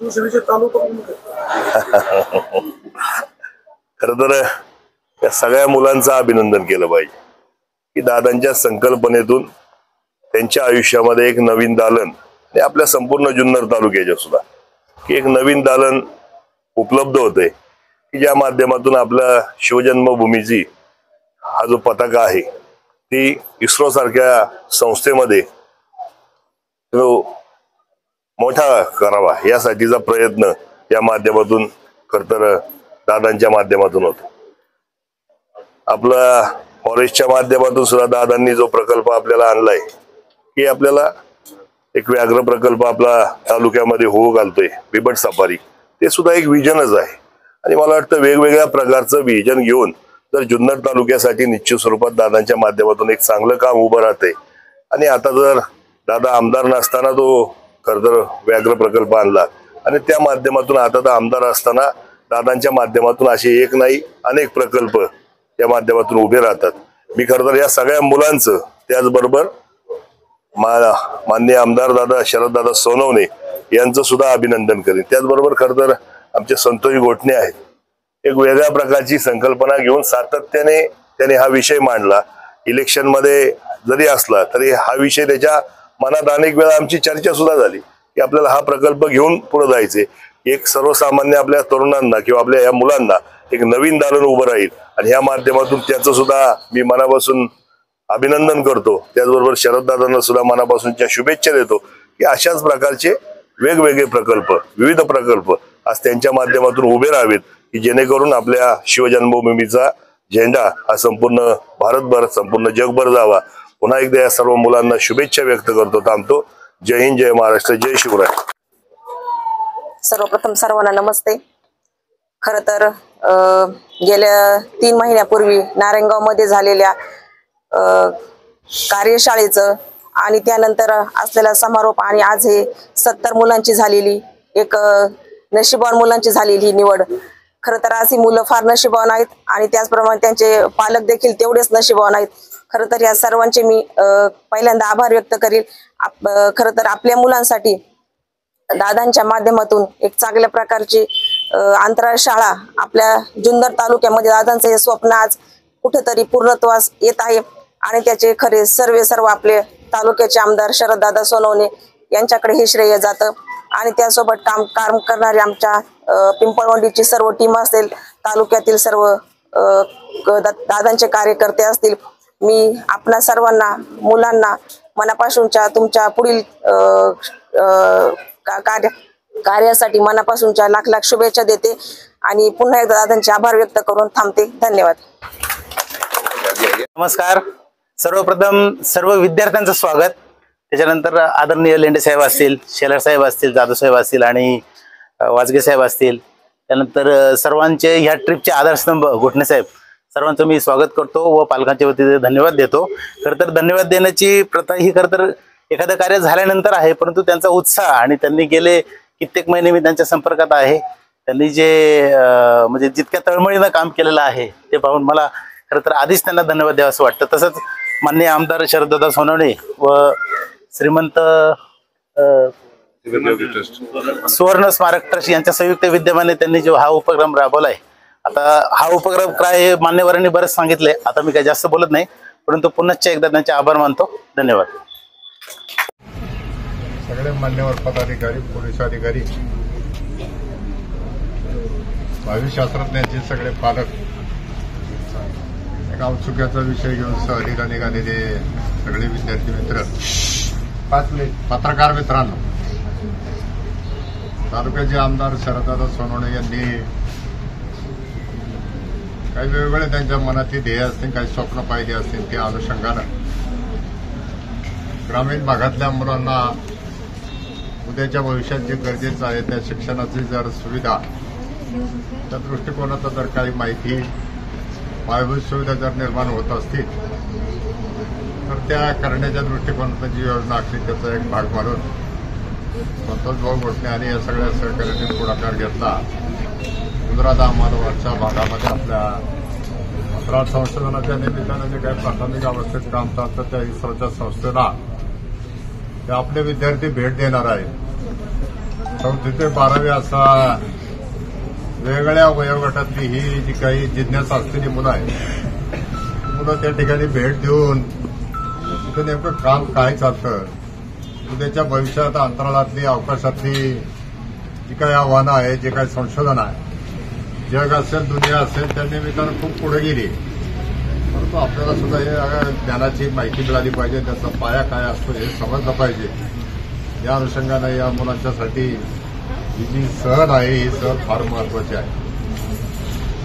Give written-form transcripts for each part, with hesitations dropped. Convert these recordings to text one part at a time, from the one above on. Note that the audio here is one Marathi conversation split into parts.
शिवसेनेचे तालुका खर तर या सगळ्या मुलांचं अभिनंदन केलं पाहिजे की दादांच्या संकल्पनेतून त्यांच्या आयुष्यामध्ये एक नवीन दालन आणि आपल्या संपूर्ण जुन्नर तालुक्याच्या सुद्धा की एक नवीन दालन उपलब्ध होते की ज्या माध्यमातून आपल्या शिवजन्मभूमीची हा जो पताका आहे ती इस्रो सारख्या संस्थेमध्ये मोठा करावा यासाठीचा प्रयत्न या माध्यमातून खर तर दादांच्या माध्यमातून होतो। आपला फॉरेस्टच्या माध्यमातून सुद्धा दादांनी जो प्रकल्प आपल्याला आणलाय की आपल्याला एक व्याघ्र प्रकल्प आपला तालुक्यामध्ये होऊ घालतोय बिबट सफारी, ते सुद्धा एक विजनच आहे आणि मला वाटतं वेगवेगळ्या प्रकारचं विजन घेऊन जर जुन्नर तालुक्यासाठी निश्चित स्वरूपात दादांच्या माध्यमातून एक चांगलं काम उभं राहते। आणि आता जर दादा आमदार नसताना तो खरं तर व्याघ्र प्रकल्प आणला आणि त्या माध्यमातून आता तर आमदार असताना दादांच्या माध्यमातून असे एक नाही अनेक प्रकल्प या माध्यमातून उभे राहतात। मी खरं तर या सगळ्या मुलांचं त्याचबरोबर माननीय आमदार दादा शरददादा सोनवणे यांचं सुद्धा अभिनंदन करेन। त्याचबरोबर खरं तर आमचे संतोष गोटणे आहेत, एक वेगळ्या प्रकारची संकल्पना घेऊन सातत्याने त्याने हा विषय मांडला। इलेक्शन मध्ये जरी असला तरी हा विषय त्याच्या मनात अनेक वेळा आमची चर्चा सुद्धा झाली की आपल्याला हा प्रकल्प घेऊन पुढे जायचे। एक सर्वसामान्य आपल्या तरुणांना किंवा आपल्या या मुलांना एक नवीन दालन उभं राहील आणि या माध्यमातून त्याचं सुद्धा मी मनापासून अभिनंदन करतो। त्याचबरोबर शरददादांना सुद्धा मनापासूनच्या शुभेच्छा देतो की अशाच प्रकारचे वेगवेगळे प्रकल्प विविध प्रकल्प आज त्यांच्या माध्यमातून उभे राहावेत की जेणेकरून आपल्या शिवजन्मभूमीचा झेंडा हा संपूर्ण भारतभर संपूर्ण जगभर जावा। पुन्हा एकदा या सर्व मुलांना शुभेच्छा व्यक्त करतो। थांबतो। जय हिंद, जय महाराष्ट्र, जय शिवराय। सर्वप्रथम सर्वांना नमस्ते। खर तर गेल्या 3 महिन्यापूर्वी नारायणगाव मध्ये झालेल्या कार्यशाळेचं आणि त्यानंतर असलेला समारोप आणि आज हे 70 मुलांची झालेली एक नशीबवान मुलांची झालेली ही निवड। खर तर आज ही मुलं फार नशीबवान आहेत आणि त्याचप्रमाणे त्यांचे पालक देखील तेवढेच नशीबवान आहेत। खर तर या सर्वांचे मी पहिल्यांदा आभार व्यक्त करेल। खर तर आपल्या मुलांसाठी दादांच्या माध्यमातून एक चांगल्या प्रकारची अंतराळ शाळा आपल्या जुन्नर तालुक्यामध्ये दादांचं हे स्वप्न आज कुठेतरी पूर्णत्वास येत आहे आणि त्याचे खरे सर्व आपले तालुक्याचे आमदार शरददादा सोनवणे यांच्याकडे हे श्रेय जातं आणि त्यासोबत काम करणारे आमच्या पिंपळवंडीची सर्व टीम असेल, तालुक्यातील सर्व दादांचे कार्यकर्ते असतील, मी आपणा सर्वांना मुलांना मनापासूनच्या तुमच्या पुढील कार्यासाठी मनापासूनच्या लाख लाख शुभेच्छा देते आणि पुन्हा एकदा दादांचे आभार व्यक्त करून थांबते। धन्यवाद। नमस्कार। सर्वप्रथम सर्व विद्यार्थ्यांचं स्वागत, त्याच्यानंतर आदरणीय लेंडे साहेब असतील, शेलार साहेब असतील, जाधव साहेब असतील आणि वाजगे साहेब असतील, त्यानंतर सर्वांचे ह्या ट्रिपचे आधारस्तंभ घोटणे साहेब, सर्वांचं मी स्वागत करतो व पालकांच्या वतीने धन्यवाद देतो। खरं तर धन्यवाद देण्याची प्रथा ही खरं तर एखादं कार्य झाल्यानंतर आहे, परंतु त्यांचा उत्साह आणि त्यांनी गेले कित्येक महिने मी त्यांच्या संपर्कात आहे, त्यांनी जे म्हणजे जितक्या तळमळीनं काम केलेलं आहे ते पाहून मला खरं तर आधीच त्यांना धन्यवाद द्यावं असं वाटतं। तसंच माननीय आमदार शरददादा सोनवणे व श्रीमंत सुवर्ण स्मारक ट्रस्ट यांच्या संयुक्त विद्यमाने त्यांनी जो हा उपक्रम राबवलाय, आता हा उपक्रम काय हे मान्यवरांनी बरेच सांगितले, आता मी काही जास्त बोलत नाही, परंतु पुन्हा एकदा त्यांचे आभार मानतो। धन्यवाद। सगळे मान्यवर पदाधिकारी, पोलीस अधिकारी, भावी शास्त्रज्ञांचे सगळे पालक, एक औत्सुक्याचा विषय घेऊन सहलीला निघालेले सगळे विद्यार्थी मित्र, पत्रकार मित्रांनो, तालुक्याचे आमदार शरददादा सोनवणे यांनी काही वेगवेगळे त्यांच्या मनातली ध्येय असतील, काही स्वप्न पाहिली असतील, त्या अनुषंगानं ग्रामीण भागातल्या मुलांना उद्याच्या भविष्यात जे गरजेचं आहे त्या शिक्षणाची जर सुविधा, त्या दृष्टिकोनाचा जर काही माहिती, पायाभूत सुविधा जर निर्माण होत असतील तर त्या करण्याच्या दृष्टिकोनातून जी योजना असली त्याचा एक भाग म्हणून संतोष भाऊ गोटणे आणि या सगळ्या सहकार्याने पुढाकार घेतला। गुजरात अहमदाबादच्या भागामध्ये आपल्या अंतराळ संशोधनाच्या निमित्तानं जे काही प्राथमिक अवस्थेत काम चालतं त्या इस्रोच्या संस्थेला ते आपले विद्यार्थी भेट देणार आहेत 4थी ते 12वी असा वेगवेगळ्या वयोगटातली ही जी काही जिज्ञासा असलेली मुलं आहेत, मुलं त्या ठिकाणी भेट देऊन तिथे नेमकं काम काय चालतं, उद्याच्या भविष्यात अंतराळातली अवकाशातली जी काही आव्हानं आहे, जे काही संशोधन आहे, जग असेल दुनिया असेल त्या निमित्तानं खूप पुढे गेली, परंतु आपल्याला सुद्धा हे ज्ञानाची माहिती मिळाली पाहिजे, त्याचा पाया काय असतो हे समजलं पाहिजे. या अनुषंगानं या मुलांच्यासाठी ही जी सहल आहे ही सहल फार महत्वाची आहे.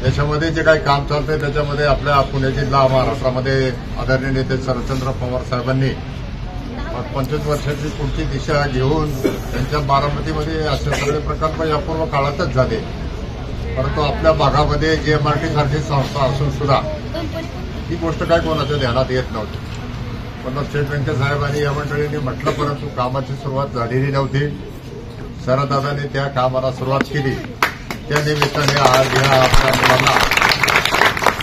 त्याच्यामध्ये जे काही काम चालतंय त्याच्यामध्ये आपल्या पुणे जिल्हा महाराष्ट्रामध्ये आदरणीय नेते शरदचंद्र पवार साहेबांनी 25 वर्षाची पुढची दिशा घेऊन त्यांच्या बारामतीमध्ये असे सगळे प्रकल्प यापूर्व काळातच झाले, परंतु आपल्या भागामध्ये GMRT सारखी संस्था असून सुद्धा ही गोष्ट काय कोणाच्या ध्यानात येत नव्हती. पण स्टेट बँके साहेबांनी या मंडळींनी म्हटलं, परंतु कामाची सुरुवात झालेली नव्हती. शरददादांनी त्या कामाला सुरुवात केली. त्या निमित्ताने आज या आपल्या मुलांना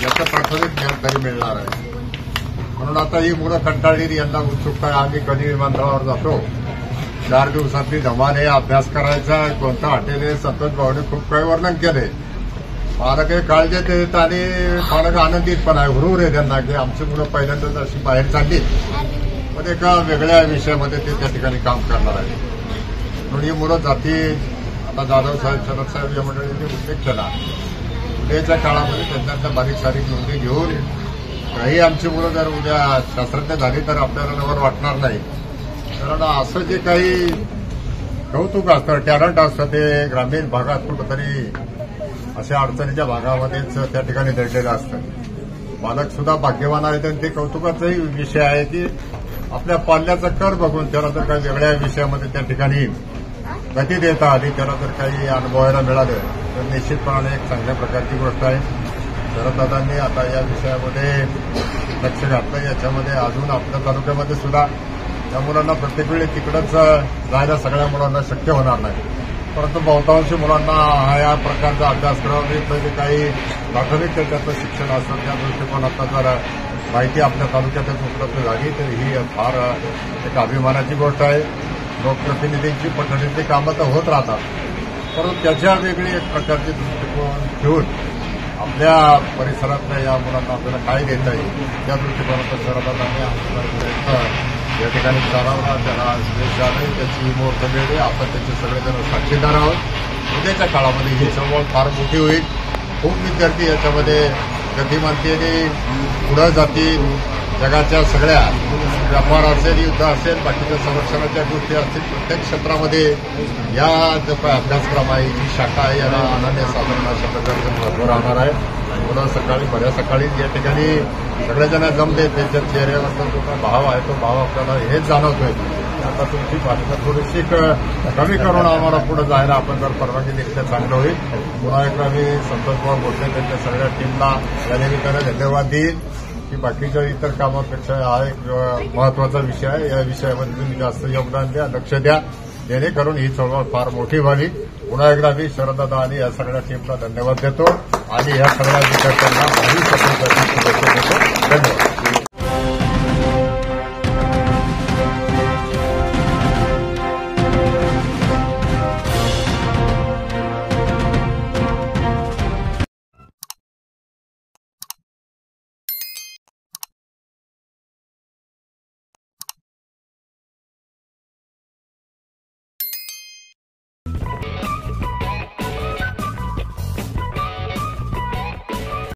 याचं प्राथमिक ज्ञान तरी मिळणार आहे. म्हणून आता ही मुलं कंटाळलेली, यांना उत्सुकता आहे, आम्ही कधी विमानतळावर जातो, 4 दिवसातली धमाल आहे, अभ्यास करायचा, कोणतं हॉटेल आहे, संतोष भाऊने खूप काही वर्णन केलंय. पालक हे काळजी देत आणि पालक आनंदित पण आहे, हुरूर आहे त्यांना की आमची मुलं पहिल्यांदाच अशी बाहेर चालली, पण एका वेगळ्या विषयामध्ये ते त्या ठिकाणी काम करणार आहे. म्हणून ही मुलं जाती. आता जाधव साहेब, शरद साहेब या मंडळींनी उल्लेख केला, उद्याच्या काळामध्ये त्यांच्या बारीक सारीक नोंदी घेऊन काही आमची मुलं जर उद्या शास्त्रज्ञ झाली तर आपल्याला नवर वाटणार नाही. कारण असं जे काही कौतुक असतं, टॅलेंट असतं, ते ग्रामीण भागात कुठंतरी अशा अडचणीच्या भागामध्येच त्या ठिकाणी दडलेलं असतं. पालक सुद्धा भाग्यवान आहेत आणि ते कौतुकाचाही विषय आहे की आपल्या पाल्याचा कर बघून त्याला जर काही वेगळ्या विषयामध्ये त्या ठिकाणी गती देता आली, त्याला जर काही अनुभवायला मिळालं तर निश्चितपणाने एक चांगल्या प्रकारची गोष्ट आहे. शरददादांनी आता या विषयामध्ये लक्ष घातलं. याच्यामध्ये अजून आपल्या तालुक्यामध्ये सुद्धा या मुलांना प्रत्येक वेळी तिकडंच जायला सगळ्या मुलांना शक्य होणार नाही, परंतु बहुतांशी मुलांना या प्रकारचा अभ्यासक्रम पहिले काही प्राथमिक त्याचं शिक्षण असतं, त्या दृष्टिकोनातून जर माहिती आपल्या तालुक्यातच उपलब्ध झाली तर ही फार एक अभिमानाची गोष्ट आहे. लोकप्रतिनिधींची पठडीतली कामं तर होत राहतात, परंतु त्याच्या वेगळी एक प्रकारचे दृष्टिकोन ठेवून आपल्या परिसरातल्या या मुलांना आपल्याला काय देता येईल त्या दृष्टिकोनातून शरददादांनी या ठिकाणी चालवला. त्याला यश आलं, त्याची मुहूर्त वेळ आपण त्याचे सगळेजण साक्षीदार आहोत. उद्याच्या काळामध्ये ही चळवळ फार मोठी होईल. खूप विद्यार्थी याच्यामध्ये गतिमानतेने पुढे जातील. जगाच्या सगळ्या व्यापार असेल, युद्ध असेल, बाकीच्या संरक्षणाच्या गोष्टी असतील, प्रत्येक क्षेत्रामध्ये या जो काय अभ्यासक्रम आहे, जी शाखा आहे, याला अनन्यसाधारण अशा प्रकारचं महत्व राहणार आहे. मुलं सकाळी बऱ्या सकाळी या ठिकाणी सगळेजण जमले, त्यांच्या चेहऱ्यावरचा जो काय भाव आहे तो भाव आपल्याला हेच जाणवतोय. आता तुमची भाषा थोडीशी कमी करून आम्हाला पुढे जायला आपण जर परवानगी दिली तर चांगलं होईल. पुन्हा एकदा मी संतोष भाऊ भोसले त्यांच्या सगळ्या टीमला या निमित्तानं धन्यवाद देईन की बाकीच्या इतर कामापेक्षा हा एक महत्वाचा विषय आहे. या विषयामध्ये तुम्ही जास्त योगदान द्या, लक्ष द्या, जेणेकरून ही चळवळ फार मोठी व्हावी. पुन्हा एकदा मी शरददादा आणि या सगळ्या टीमला धन्यवाद देतो आणि या सगळ्या विद्यार्थ्यांना भावी सफलतेसाठी शुभेच्छा देतो. धन्यवाद.